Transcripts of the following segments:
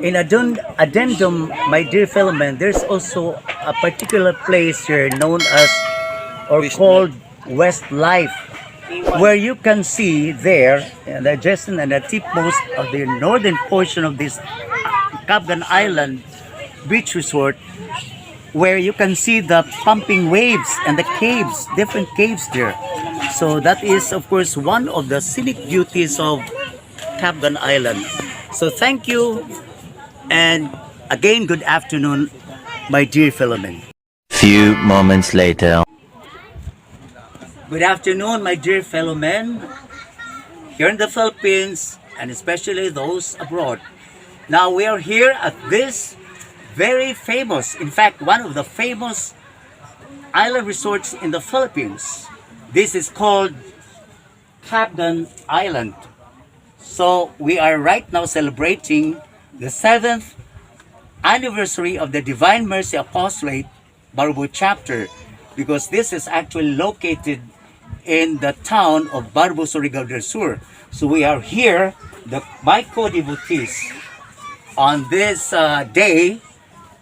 In addendum, my dear fellow man, there's also a particular place here known as or called Westlife, where you can see there, the adjacent and the tipmost of the northern portion of this Cabgan Island beach resort, where you can see the pumping waves and the caves, different caves there. So that is, of course, one of the scenic beauties of Cabgan Island. So thank you, and again, good afternoon, my dear fellow men. Few moments later. Good afternoon, my dear fellow men, here in the Philippines, and especially those abroad. Now we are here at this very famous, in fact, one of the famous island resorts in the Philippines. This is called Cabgan Island. So we are right now celebrating the 7th anniversary of the Divine Mercy Apostolate Barbo chapter, because this is actually located in the town of Barbo, Surigao del Sur. So we are here, my co-devotees, on this day,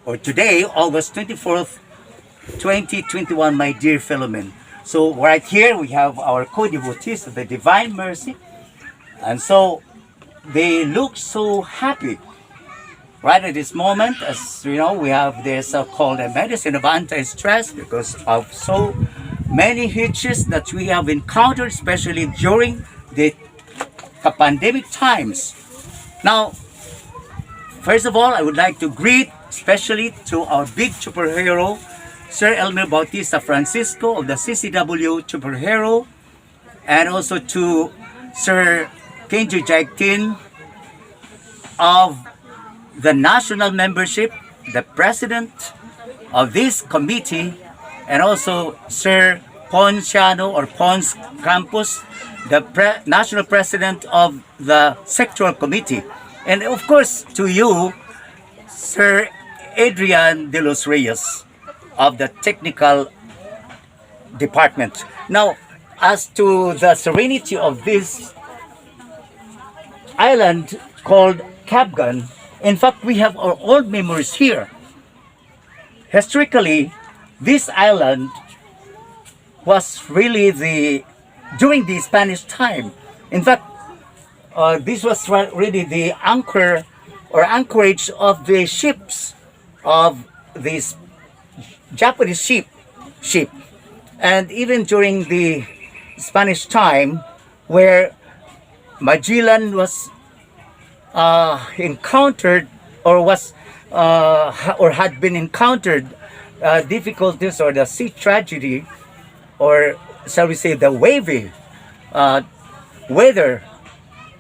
or today, August 24th, 2021, my dear fellow men. So right here we have our co-devotees of the Divine Mercy, and so they look so happy. Right at this moment, as you know, we have this called a medicine of anti-stress because of so many hitches that we have encountered, especially during the pandemic times. Now, first of all, I would like to greet especially to our big superhero, Sir Elmer Bautista Francisco of the CCW Superhero, and also to Sir Kenji Jaiktin of the national membership, the president of this committee, and also Sir Ponciano or Pons Campos, the national president of the sectoral committee. And of course, to you, Sir Adrian de los Reyes of the technical department. Now, as to the serenity of this island called Cabgan, in fact, we have our old memories here. Historically, this island was really during the Spanish time. In fact, this was really the anchor or anchorage of the ships of these Japanese ship. And even during the Spanish time, where Magellan was encountered or was or had been encountered difficulties or the sea tragedy, or shall we say the wavy weather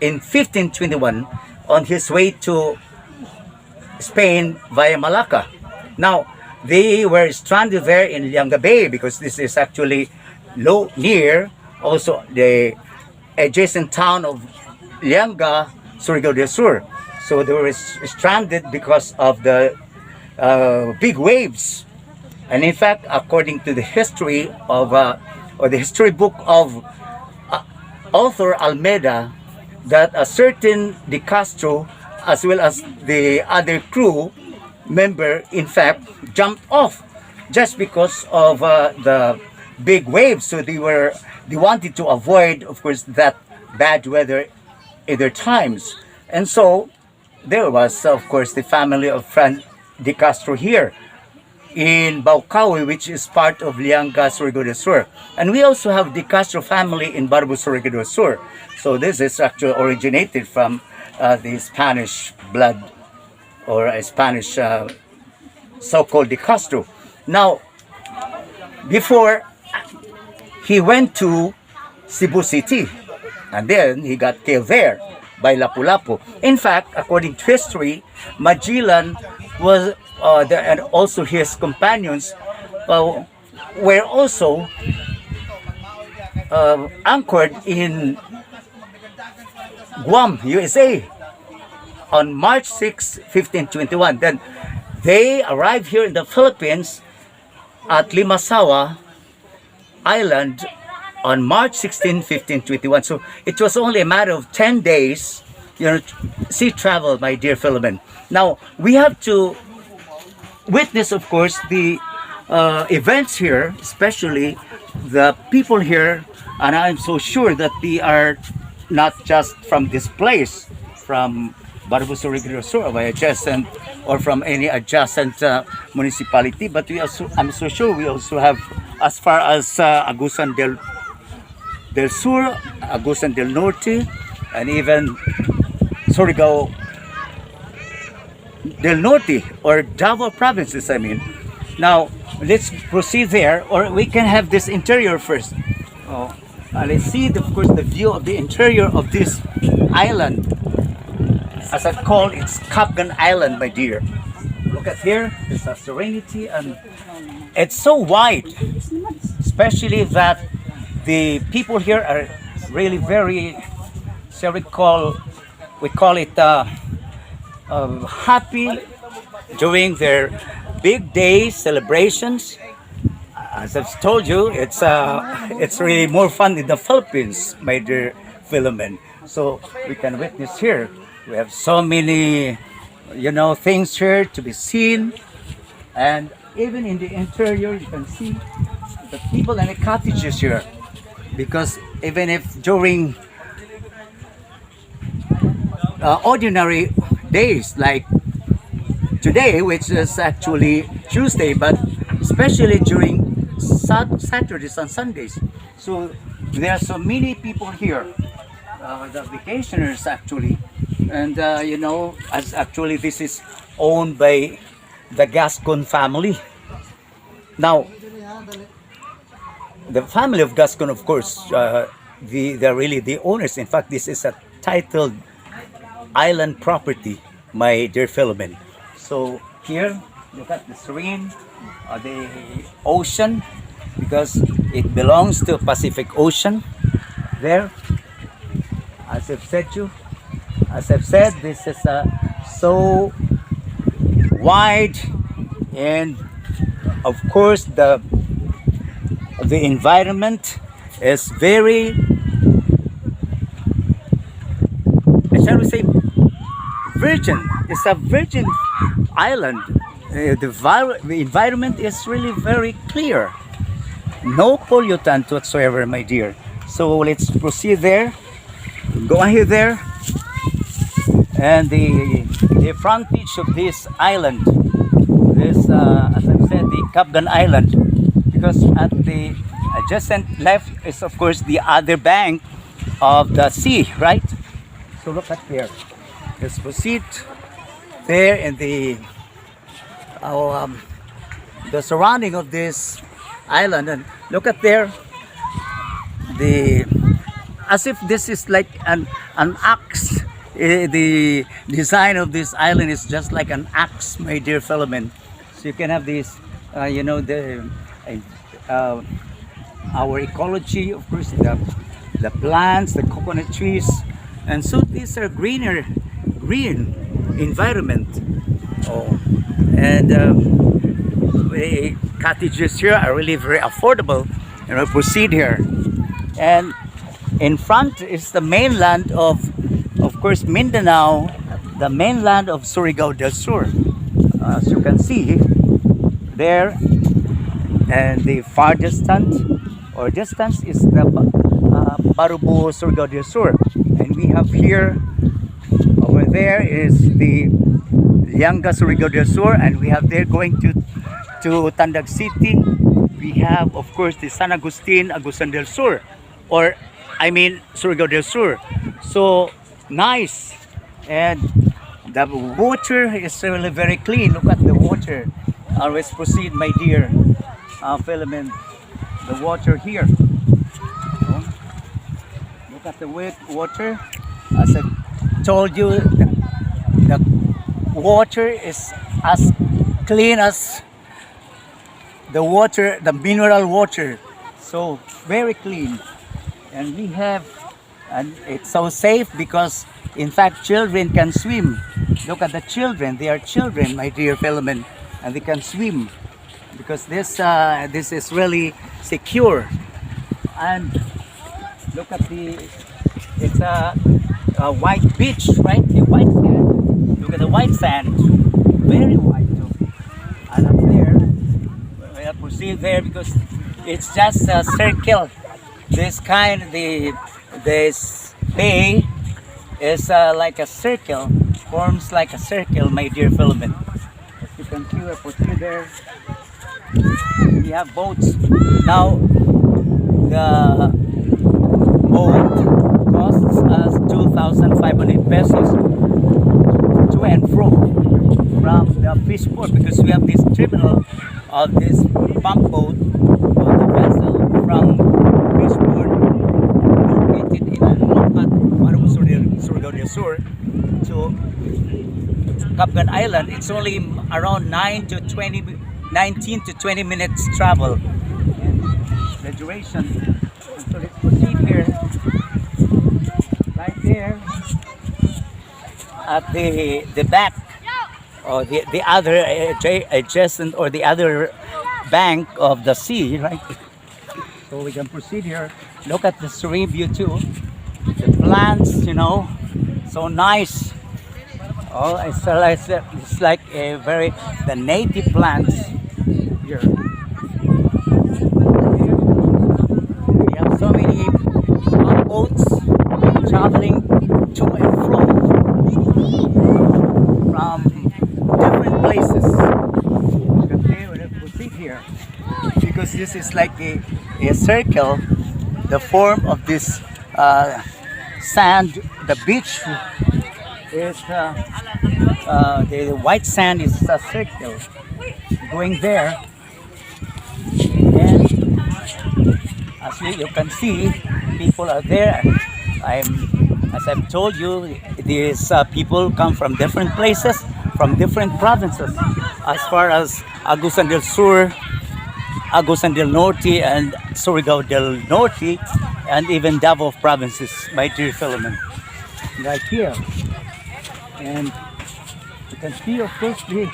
in 1521 on his way to Spain via Malacca. Now, they were stranded there in Lianga Bay because this is actually near also the adjacent town of Lianga, Surigao del Sur. So they were stranded because of the big waves. And in fact, according to the history of, or the history book of author Almeida, that a certain De Castro, as well as the other crew member, in fact, jumped off just because of the big waves. So they wanted to avoid, of course, that bad weather in their times. And so there was, of course, the family of Fran De Castro here in Baucawi, which is part of Lianga, Surigao del Sur. And we also have De Castro family in Barbo, Surigao del Sur. So this is actually originated from the Spanish blood, or a Spanish so-called De Castro. Now, before he went to Cebu City, and then he got killed there by Lapu-Lapu. In fact, according to history, Magellan was there, and also his companions were also anchored in Guam, USA on March 6, 1521. Then they arrived here in the Philippines at Limasawa Island on March 16, 1521. So it was only a matter of 10 days sea travel, my dear Philomen. Now we have to witness, of course, the events here, especially the people here, and I'm so sure that they are not just from this place, from Barbuso Sur by adjacent or from any adjacent municipality, but we also, I'm so sure we also have as far as Agusan del Sur, Agusan del Norte, and even Surigao del Norte or Davao provinces, I mean. Now, let's proceed there, or we can have this interior first. Oh, let's see, of course, the view of the interior of this island. As I call it, it's Cabgan Island, my dear. Look at here, there's a serenity, and it's so wide, especially that the people here are really very, shall we call it happy during their big day celebrations. As I've told you, it's really more fun in the Philippines, my dear Philomen. So we can witness here. We have so many, things here to be seen, and even in the interior, you can see the people and the cottages here. Because even if during ordinary days like today, which is actually Tuesday, but especially during Saturdays and Sundays, so there are so many people here, the vacationers actually, and as actually this is owned by the Gascon family. Now, the family of Gascon, of course, they're really the owners. In fact, this is a titled island property, my dear Philomen. So here, look at the serene, the ocean, because it belongs to Pacific Ocean. There, as I've said, this is so wide, and of course the environment is very, shall we say, virgin. It's a virgin island. The environment is really very clear. No pollutant whatsoever, my dear. So let's proceed there. Go ahead there. And the frontage of this island, this, as I've said, the Cabgan Island, because at the adjacent left is, of course, the other bank of the sea, right? So look at there. Let's proceed there in the surrounding of this island, and look at there, as if this is like an axe. The design of this island is just like an axe, my dear Philomen. So you can have this, our ecology, of course, the plants, the coconut trees, and so these are green environment. Oh, and the cottages here are really very affordable. And we'll proceed here, and in front is the mainland of course, Mindanao, the mainland of Surigao del Sur. As you can see there, and the far distance is the Barubo Surigao del Sur, and we have here, over there is the Lianga Surigao del Sur, and we have there going to Tandag City. We have, of course, the San Agustin Agusan del Sur, or I mean Surigao del Sur. So nice, and the water is really very clean. Look at the water. Let's proceed, my dear Philomen. The water here. Look at the water. As I told you, the water is as clean as the water, the mineral water. So very clean, and we have. And it's so safe because, in fact, children can swim. Look at the children; they are children, my dear Philomen, and they can swim because this is really secure. And look at it's white beach, right? The white sand. Look at the white sand. It's very white too. And up there, we have to see there because it's just a circle. This bay is like a circle, forms like a circle, my dear Philomen. As you can see, we put you there. We have boats. Now, the boat costs us 2,500 pesos to and fro from the fish port because we have this terminal of this pump boat of the vessel from fish port located in Surigao del Sur to Cabgan Island. It's only around 19 to 20 minutes travel. And the duration. So let's proceed here. Right there at the back or the other adjacent or the other bank of the sea, right? So we can proceed here. Look at the serene view too. The plants, you know, so nice. Oh, it's like a the native plants here. We have so many boats traveling to and fro from different places. Okay, we're going to proceed here because this is like a circle, the form of this sand. The beach is the white sand is a circle going there, and as you can see, people are there. As I've told you, these people come from different places, from different provinces, as far as Agusan del Sur, Agusan del Norte, and Surigao del Norte, and even Davao provinces, my dear Philomen, right here. And you can see, of course, the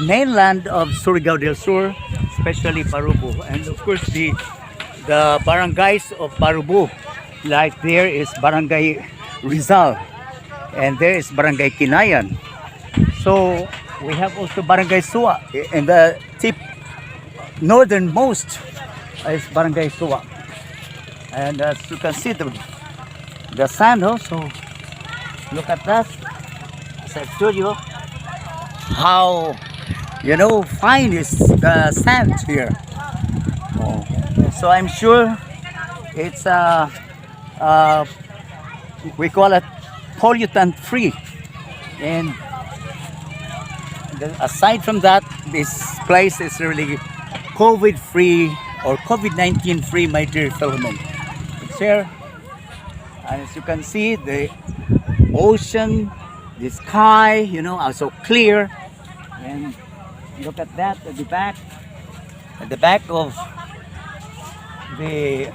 mainland of Surigao del Sur, especially Parubo, and of course the barangays of Parubo. Like there is Barangay Rizal, and there is Barangay Kinayan. So we have also Barangay Suwa, and the tip northernmost is Barangay Suwa. And as you can see, the sand also. Look at that. As I told you, how fine is the sand here. Oh. So I'm sure it's we call it pollutant free, and aside from that, this place is really COVID free or COVID-19 free, my dear Philomen. It's here, and as you can see, the ocean, the sky, are so clear. And look at that at the back of the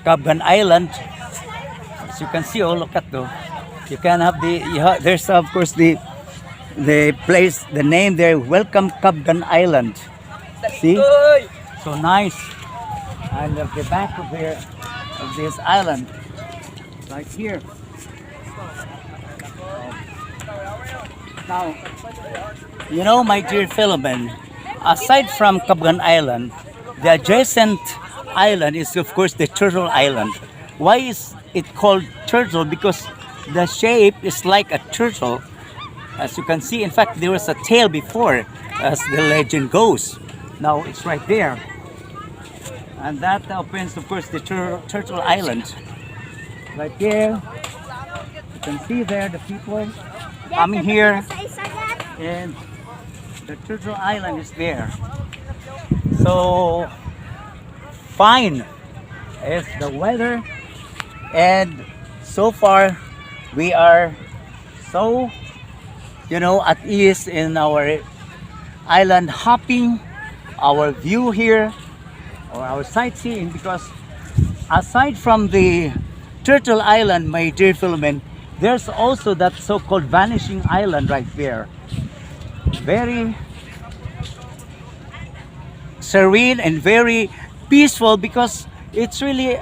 Cabgan Island. As you can see, look at though. You can have there's of course the place, the name there, Welcome Cabgan Island. See, so nice. And at the back of this island, right here. Now, my dear Philomen, aside from Cabgan Island, the adjacent island is of course the Turtle Island. Why is it called turtle? Because the shape is like a turtle, as you can see. In fact, there was a tail before, as the legend goes. Now it's right there, and that opens, of course, the Turtle Island. Right there, you can see there the people coming here, and the Turtle Island is there. So fine is the weather, and so far we are so at ease in our island hopping, our view here, or our sightseeing, because aside from the Turtle Island, my dear Philomen, there's also that so-called Vanishing Island right there. Very serene and very peaceful, because it's really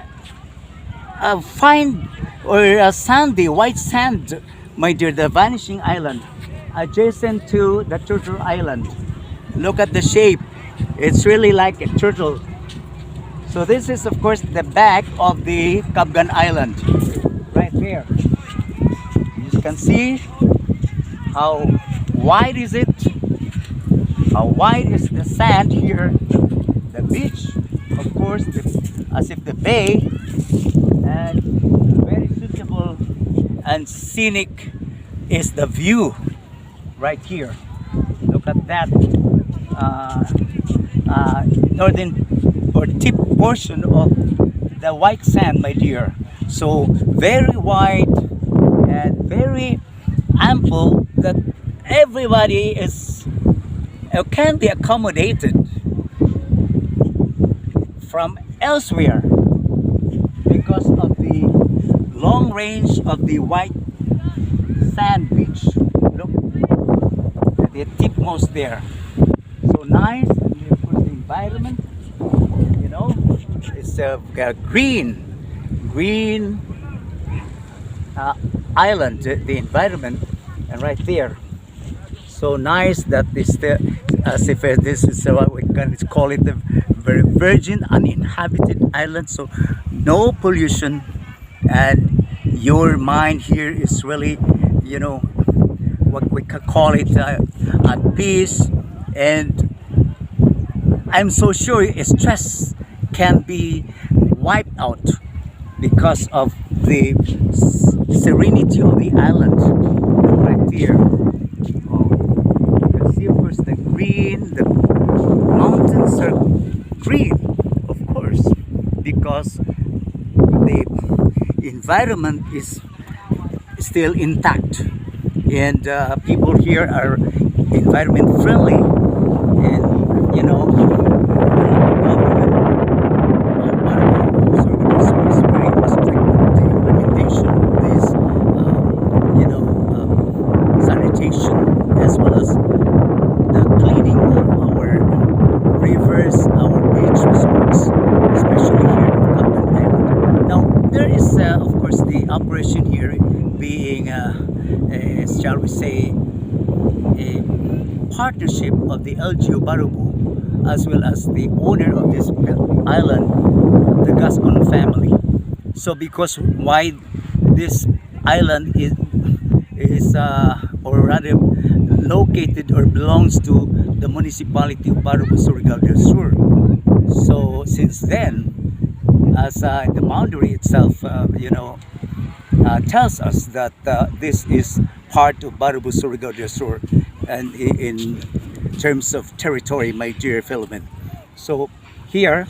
a fine or sandy, white sand, my dear, the vanishing island, adjacent to the turtle island. Look at the shape. It's really like a turtle. So this is of course the back of the Cabgan Island, right there. You can see how wide is it? How wide is the sand here? The beach, of course, as if the bay, and very suitable and scenic is the view right here. Look at that northern or tip portion of the white sand, my dear. So very wide and very ample that everybody is can be accommodated from elsewhere because of the long range of the white sand beach. Look, the tipmost there. So nice, and of course the environment, you know, it's a green island, the environment, and right there. So nice that this, as if this is what we can call it, the very virgin uninhabited island. So no pollution, and your mind here is really, you know, what we can call it at peace. And I'm so sure stress can be wiped out because of the serenity of the island right there. Oh, you can see of course the green, the mountains are green, of course, because the environment is still intact, and people here are environment friendly, and you know, government is very strict with the implementation of this, you know, sanitation, as well as the cleaning of our rivers, our beach resorts, especially here in Cabgan Island. Now, there is, of course, the operation here being, shall we say, a partnership of the LGU Barubu as well as the owner of this island, the Gascon family. So because why this island is or rather located or belongs to the municipality of Barubu, Surigao del Sur. So since then, as the boundary itself, you know, tells us that this is part of Barubu, Surigao del Sur, and in terms of territory, my dear Philomen. So here,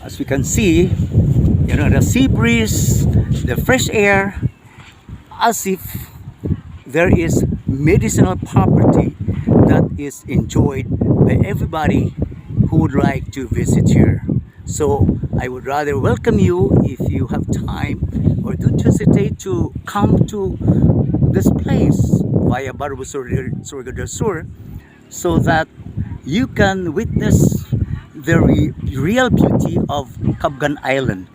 as we can see, you know, the sea breeze, the fresh air, as if there is medicinal property that is enjoyed by everybody who would like to visit here. So I would rather welcome you, if you have time, or don't hesitate to come to this place via Barubu, Surigao del Sur, so that you can witness the real beauty of Cabgan Island,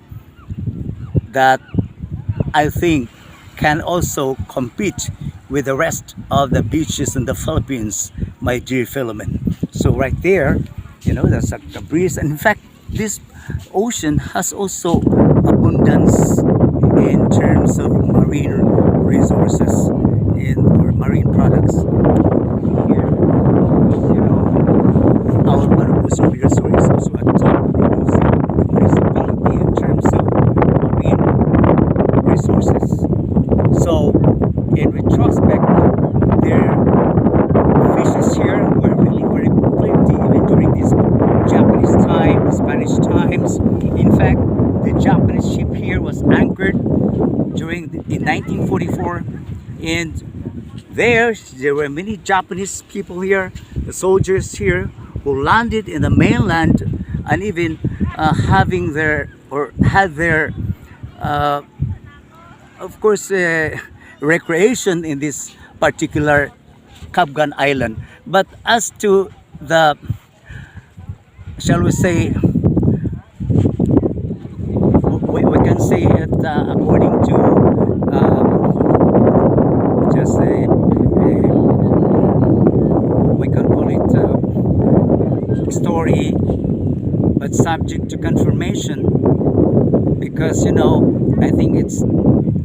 that I think can also compete with the rest of the beaches in the Philippines, my dear Philomen. So right there, you know, there's a breeze, and in fact this ocean has also abundance in terms of marine resources or marine products. Here, you know, our Barubu Surigao is also a top municipality in terms of marine resources. So in retrospect, their fishes here were really very plenty even during this Japanese time, Spanish times. In fact, the Japanese ship here was anchored in 1944, and there were many Japanese people here, the soldiers here, who landed in the mainland, and even having their, or had their, of course, recreation in this particular Cabgan Island. But as to the, shall we say, we can say it according to was a we can call it a story, but subject to confirmation, because I think it's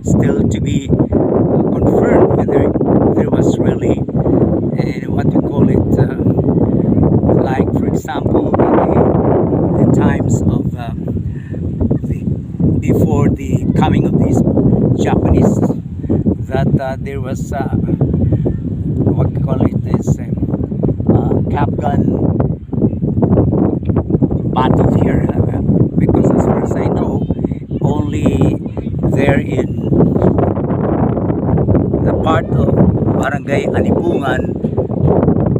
still to be confirmed whether there was really what we call it, like for example in the times of before the coming of these Japanese, that there was what we call it is Cabgan battle here, because as far as I know, only there in the part of Barangay Anibungan,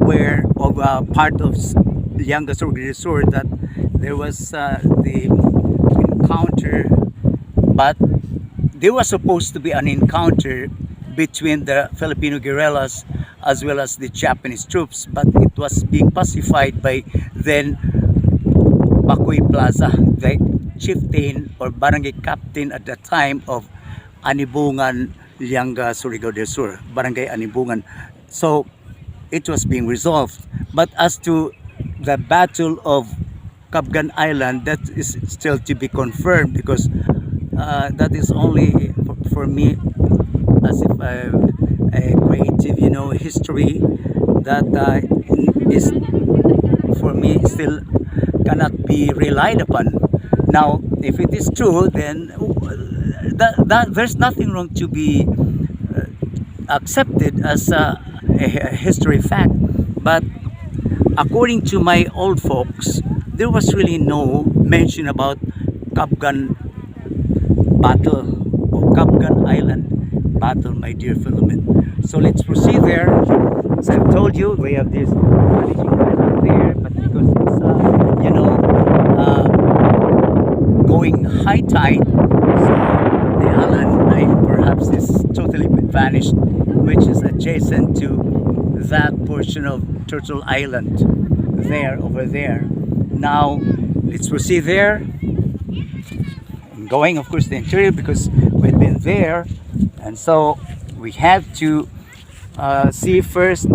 where of part of Lianga Resort, that there was the encounter, but there was supposed to be an encounter between the Filipino guerrillas as well as the Japanese troops, but it was being pacified by then Bacoy Plaza, the chieftain or barangay captain at the time of Anibungan, Lianga, Surigao del Sur, Barangay Anibungan. So it was being resolved. But as to the Battle of Cabgan Island, that is still to be confirmed, because that is only for me, as if a creative, history that is for me still cannot be relied upon. Now, if it is true, then that there's nothing wrong to be accepted as a history fact. But according to my old folks, there was really no mention about Cabgan battle or Cabgan Island battle, my dear Philomen. So let's proceed there. As I've told you, we have this vanishing island there, but because it's going high tide, so the island perhaps is totally vanished, which is adjacent to that portion of Turtle Island there, over there. Now let's proceed there. I'm going, of course, the interior, because we've been there, and so we have to see first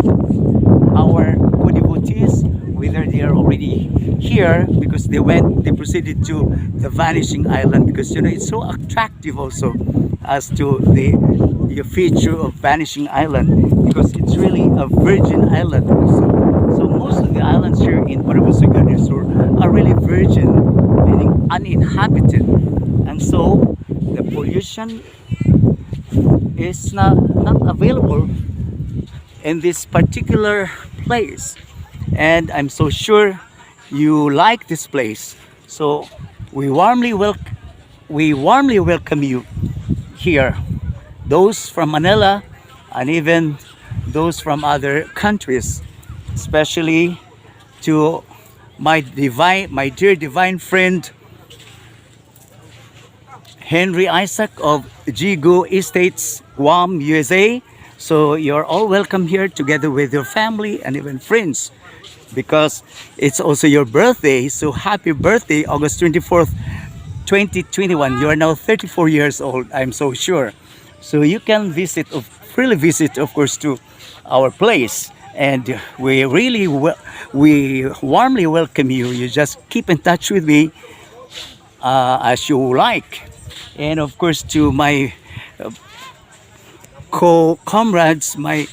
our co-devotees, whether they are already here, because they proceeded to the vanishing island, because it's so attractive also as to the feature of vanishing island, because it's really a virgin island also. So most of the islands here in Surigao del Sur are really virgin, meaning uninhabited, and so the pollution is not available in this particular place. And I'm so sure you like this place, so we warmly welcome you here, those from Manila and even those from other countries, especially to my dear divine friend Henry Isaac of Jigo Estates, Guam, USA. So you're all welcome here together with your family and even friends, because it's also your birthday. So happy birthday, August 24th, 2021. You are now 34 years old, I'm so sure. So you can freely visit, of course, to our place. And we warmly welcome you. You just keep in touch with me as you like. And of course, to my comrades, my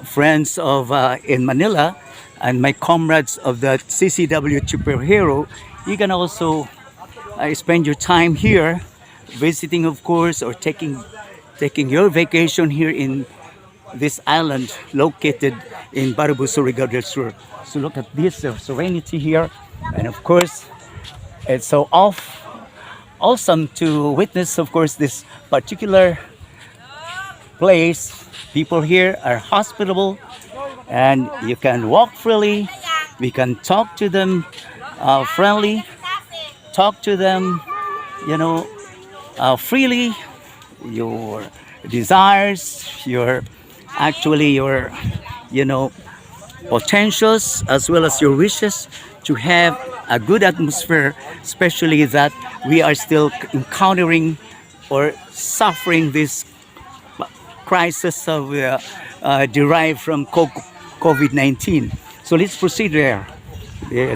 friends of in Manila, and my comrades of the CCW Superhero, you can also spend your time here visiting, of course, or taking your vacation here in this island located in Surigao del Sur. So look at this serenity here, and of course it's so awesome to witness, of course, this particular place. People here are hospitable, and you can walk freely. We can talk to them friendly, talk to them, freely. Your desires, your potentials, as well as your wishes to have a good atmosphere, especially that we are still encountering or suffering this crisis derived from COVID-19. So let's proceed there.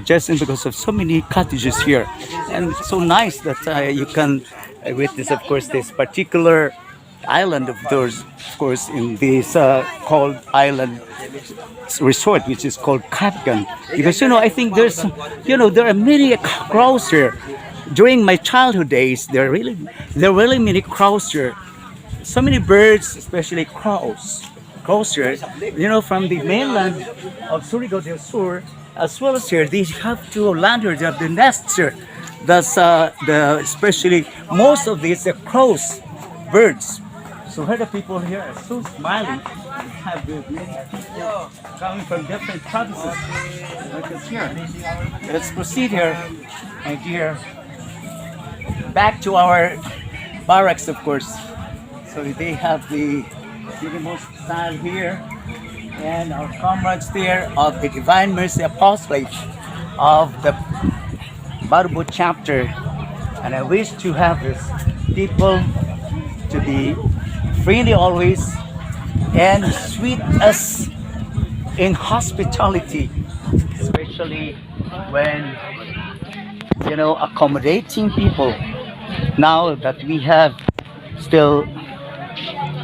Just because of so many cottages here, and it's so nice that you can witness, of course, this particular island of theirs, of course, in this called island resort, which is called Cabgan. Because I think there are many crows here. During my childhood days, there are really many crows here. So many birds, especially crows. Crows here, from the mainland of Surigao del Sur, as well as here, they have to land here. They have the nests here. That's especially most of these are crows, birds. So here the people here are so smiling. We have the many people coming from different provinces. Like us here. Let's proceed here, my dear. Back to our barracks, of course. So they have the minimal style here, and our comrades there of the Divine Mercy Apostolate of the Barbo chapter. And I wish to have this people to be friendly always and sweet as in hospitality, especially when accommodating people. Now that we have still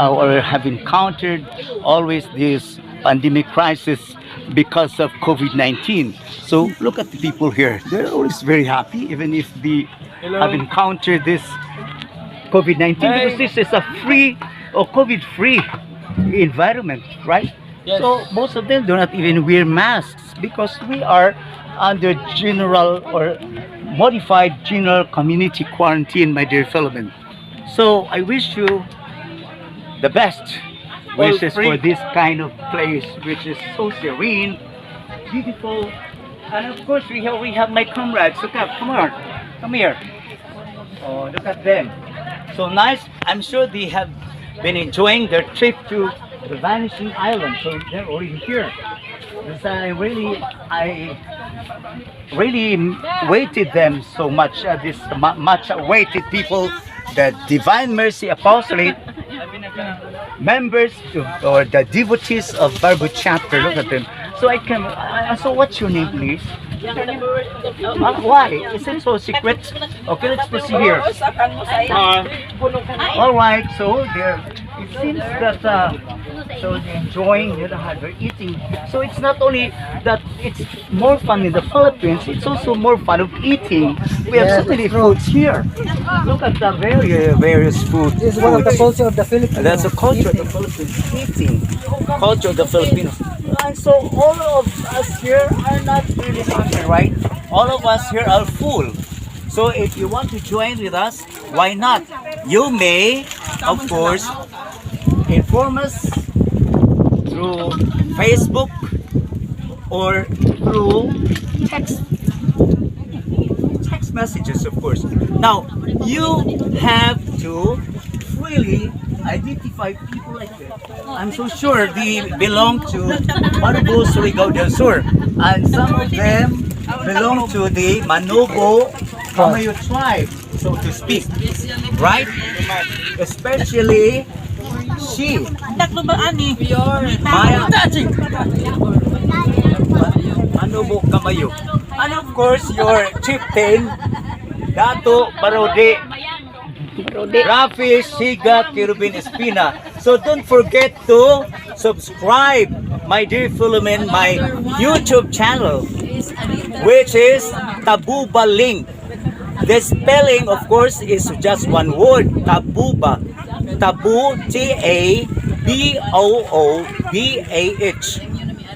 or have encountered always this pandemic crisis because of COVID-19. So look at the people here. They're always very happy, even if they have encountered this COVID-19, because this is a free or COVID-free environment, right? Yes. So most of them do not even wear masks because we are under general or modified general community quarantine, my dear fellow men. So I wish you the best wishes for this kind of place, which is so serene, beautiful, and of course we have my comrades. Look up, come here. Oh, look at them, so nice. I'm sure they have been enjoying their trip to the Vanishing Island, so they're already here. Because I really waited them so much. This much awaited people, the Divine Mercy Apostolate members or the devotees of Barbo chapter. Look at them. So so what's your name, please? Why? Is it so secret? Okay, let's proceed here. All right. So it seems that so they're enjoying, they're eating. So it's not only that it's more fun in the Philippines, it's also more fun of eating. We have so many foods here. Look at the various food. This is one of the culture of the Philippines. That's a culture of the Philippines, eating. Culture of the Filipinos. And so all of us here are not really hungry, right? All of us here are full. So if you want to join with us, why not? You may, of course, inform us through Facebook or through text messages, of course. Now, you have to really identify people like that. I'm so sure they belong to Barbo Surigao del Sur, and some of them belong to the Manobo Kamayo tribe, so to speak, right? Especially she, Maya, Manobo Kamayo, and of course your chieftain, Dato Barode, Rafi Shiga Kirubin Espina. So don't forget to subscribe, my dear Philomen, my YouTube channel, which is Taboobahlink. The spelling, of course, is just one word, Tabooba. Taboo, Taboobah,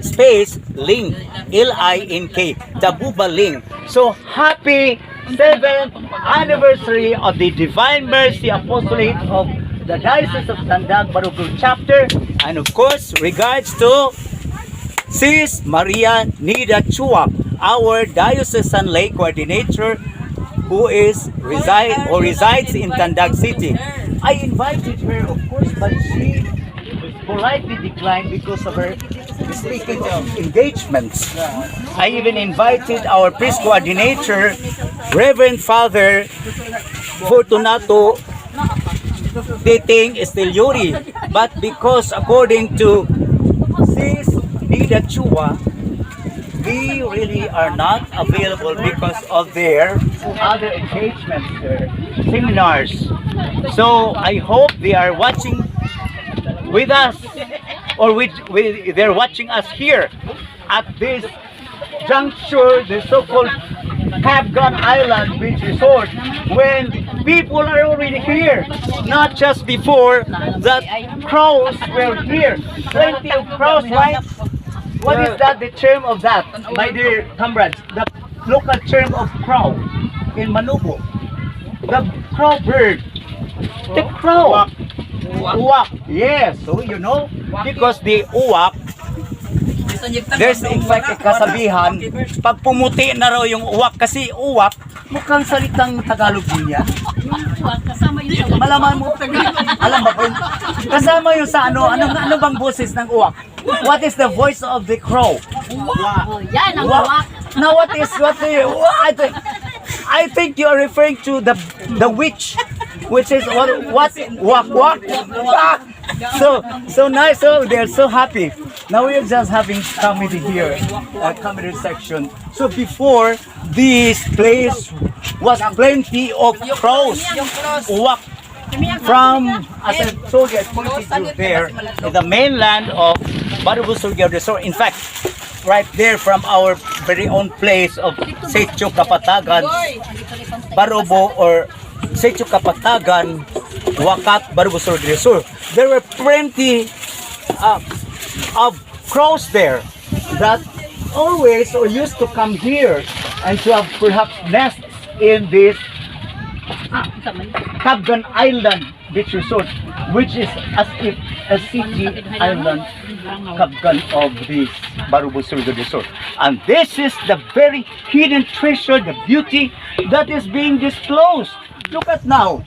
space, link, Link, Taboobahlink. So happy 7th anniversary of the Divine Mercy Apostolate of the Diocese of Tandag Barugul chapter, and of course regards to Sis Maria Nida Chua, our diocesan lay coordinator who resides in Tandag City. I invited her, of course, but she politely declined because of her speaking engagements. I even invited our priest coordinator, Reverend Father Fortunato Titing Esteliori, But because according to Sis Nida Chua, we really are not available because of their other engagements, their seminars. So I hope they are watching with us, or they're watching us here at this juncture, the so-called Cabgan Island Beach Resort, when people are already here, not just before that crows were here. Plenty of crows, right? What is that, the term of that, my dear comrades? The local term of crow in Manubo. The crow bird. The crow. Uwak. Yes, so you know, because the uwak, there's in fact a kasabihan, pag pumuti na raw yung uwak, kasi uwak, mukhang salitang Tagalog din yan. Malaman mo, alam ba po yun? Kasama yun sa ano bang boses ng uwak? What is the voice of the crow? Yan ang uwak. Now I think you are referring to the witch, which is what wak. So nice. So they're so happy. Now we're just having comedy here, comedy section. So before, this place was plenty of crows, wak. From, as I told you, I pointed you there, in the mainland of Taboobahlink Resort. In fact, right there from our very own place of Setio Kapatagan, Barubo, or Setio Kapatagan, Wakat, Taboobahlink Resort. There were plenty of crows there that always or used to come here and to have perhaps nests in this Cabgan Island Beach Resort, which is as if a city island Cabgan of this Taboobahlink Resort. And this is the very hidden treasure, the beauty that is being disclosed. Look at now.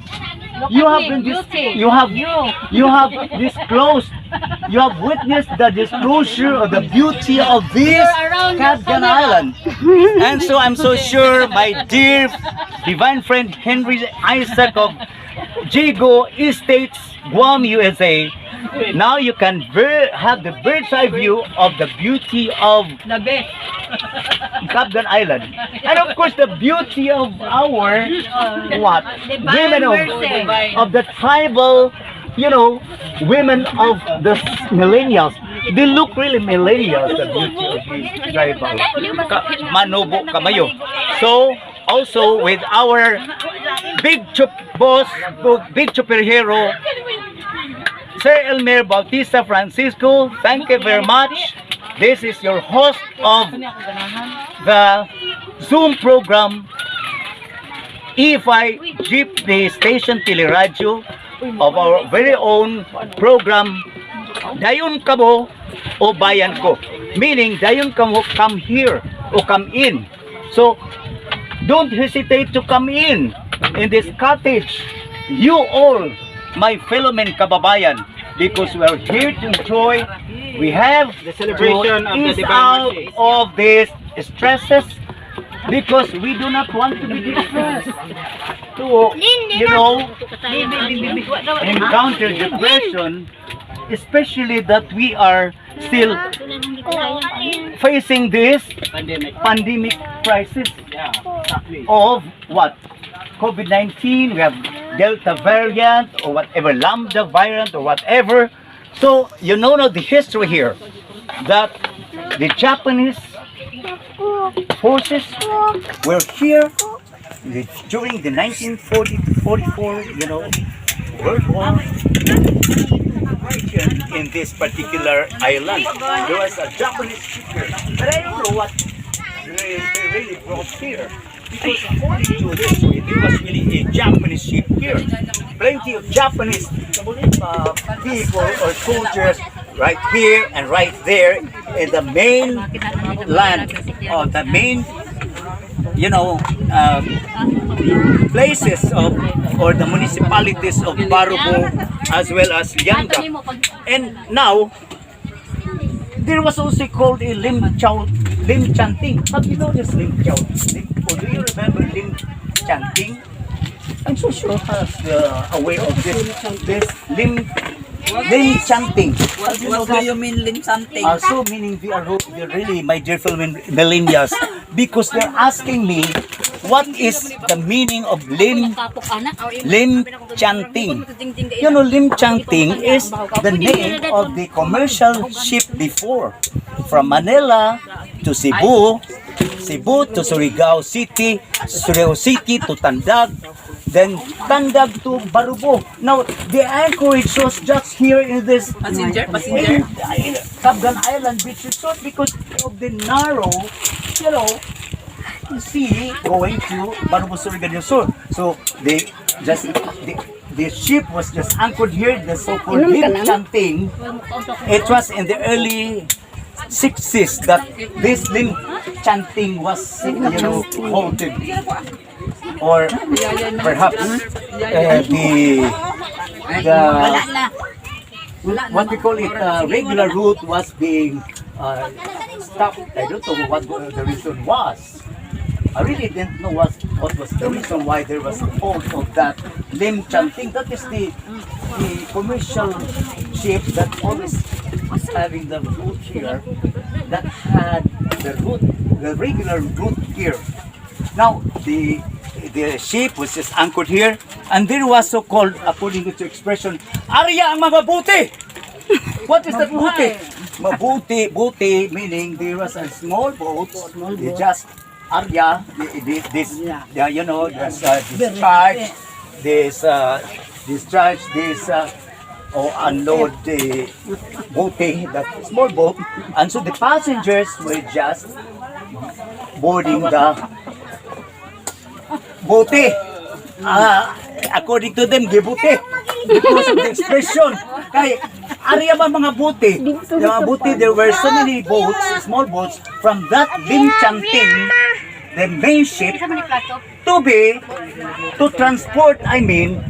You have disclosed, you have witnessed the disclosure of the beauty of this Cabgan Island. And so I'm so sure my dear divine friend Henry Isaac of Jigo Estates, Guam, USA, now you can have the bird's eye view of the beauty of Cabgan Island. And of course the beauty of our women of the tribal, women of the millennials. They look really millennials, the beauty of these tribal Manobo Kamayo. So also with our big boss, big superhero, Sir Elmer Bautista Francisco, thank you very much. This is your host of the Zoom program E5 Jeepney Station Teleradio of our very own program Dayon Kamo o Bayan Ko, meaning Dayon Kamo, come here or come in. So don't hesitate to come in this cottage, you all, my fellow Mangakababayan, because we are here to enjoy. We have the celebration of the out of these stresses, because we do not want to be distressed, to encounter depression, especially that we are still facing this pandemic crisis of what? COVID-19, we have Delta variant or whatever, Lambda variant or whatever. So you know the history here, that the Japanese forces were here during the 1940 to 44, World War. Right here in this particular island, there was a Japanese ship here, but I don't know what they really brought here. Because according to this, it was really a Japanese ship here. Plenty of Japanese people or soldiers right here and right there in the main land, or the main, places of, or the municipalities of Barubo as well as Yanga. And now, there was also called a Lim Chanting. Have you noticed Lim Chanting? Or do you remember Lim Chanting? I'm so sure has aware of this Lim lim chanting. What do you mean lim something? Also meaning we are really, my dear fellow millennials, because they're asking me what is the meaning of lim chanting. You know, lim chanting is the name of the commercial ship before, from Manila to Cebu, Cebu to Surigao City, Surigao City to Tandag, then Tandag to Barubo. Now, the anchorage was just here in this Passenger? in Cabgan Island Beach Resort because of the narrow, you know, sea going to Barubo Surigao Resort. So the ship was just anchored here, the so-called lim chanting. It was in the early 60s that this lim chanting was, you know, halted, or perhaps what we call it, regular route was being stopped. I don't know what the reason was. I really didn't know what was the reason why there was a halt of that lim chanting. That is the commercial ship that always was having the route here, that had the regular route here. Now the ship was just anchored here, and there was so called, according to expression, Arya ang mga buti. What is that buti? Buti meaning there was a small boat. They just Arya, you know, there's discharge this or unload the boat, that small boat, and so the passengers were just boarding the boat. According to them, gibuti, because of the expression. Kaya, Arya ba mga buti? The mga buti, there were so many boats, small boats, from that lim chanting, the main ship, to transport, I mean,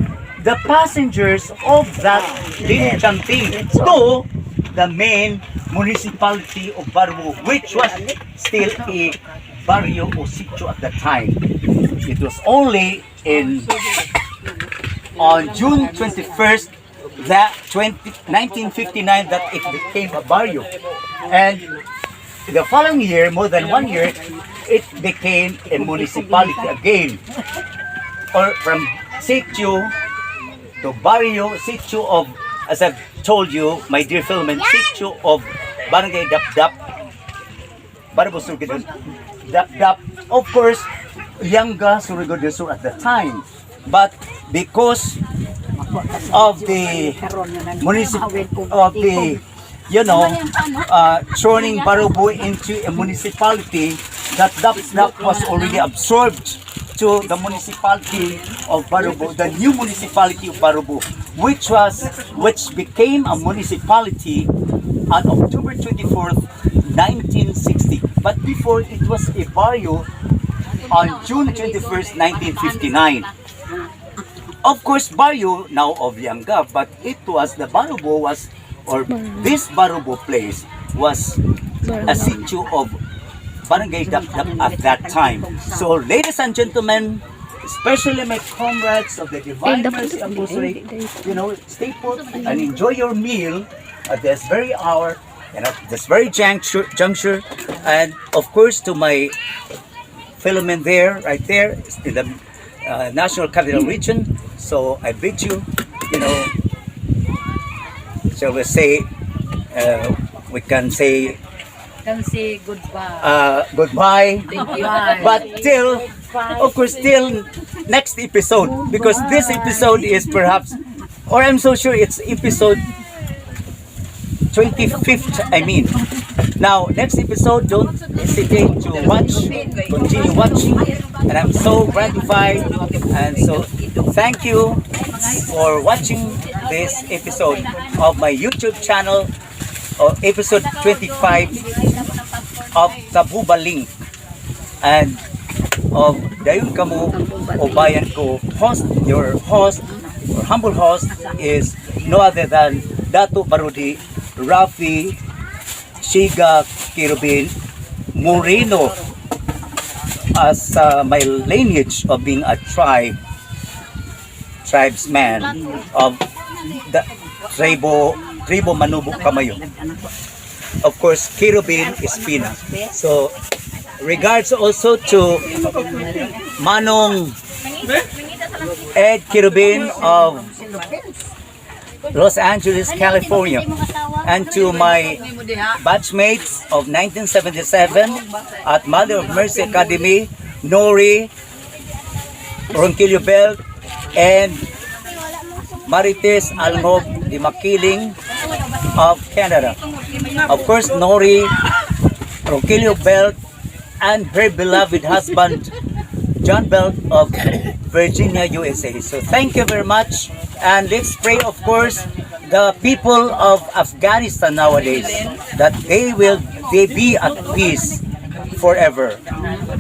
the passengers of that lim chanting to the main municipality of Barubo, which was still a barrio o sitio at the time. It was only on June 21st, 1959, that it became a barrio. And the following year, more than 1 year, it became a municipality again. Or from sitio to barrio, sitio of, as I've told you, my dear Philomen, sitio of Barangay Dapdap, Barubo Surigao Dapdap, of course, Lianga Surigao del Sur at the time. But because of the you know, turning Barubo into a municipality, that Dapdap was already absorbed to the municipality of Barubo, the new municipality of Barubo, which became a municipality on October 24th, 1960. But before, it was a barrio on June 21st, 1959. Of course, barrio now of Lianga, but it was the Barubo was, or this Barubo place was a sitio of Barangay Dapdap at that time. So, ladies and gentlemen, especially my comrades of the Divine Mercy Apostolate, you know, stay put and enjoy your meal at this very hour and at this very juncture. And of course, to my fellow men there, right there, in the National Capital Region. So I bid you, you know, shall we say, we can say goodbye. Goodbye. Thank you. But till, of course, till next episode, because this episode is perhaps, or I'm so sure it's episode 25th, I mean. Now, next episode, don't hesitate to watch, continue watching, and I'm so gratified, and so thank you for watching this episode of my YouTube channel, or episode 25 of Taboobahlink, and of Dayon Kamo o Bayan Ko. Your host, or humble host, is no other than Dato Barudi Rafi Shiga Kirubin Moreno, as my lineage of being a tribesman of the Tribo Manubo Kamayo. Of course, Kirubin is Pina. So, regards also to Manong Ed Kirubin of Los Angeles, California, and to my batchmates of 1977 at Mother of Mercy Academy, Nori, Ronquillo Belt, and Marites Alnob, the Makiling of Canada. Of course, Nori, Ronquillo Belt, and her beloved husband, John Belt of Virginia, USA. So thank you very much. And let's pray, of course, the people of Afghanistan nowadays, that they be at peace forever.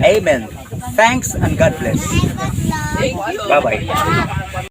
Amen. Thanks and God bless. Bye-bye.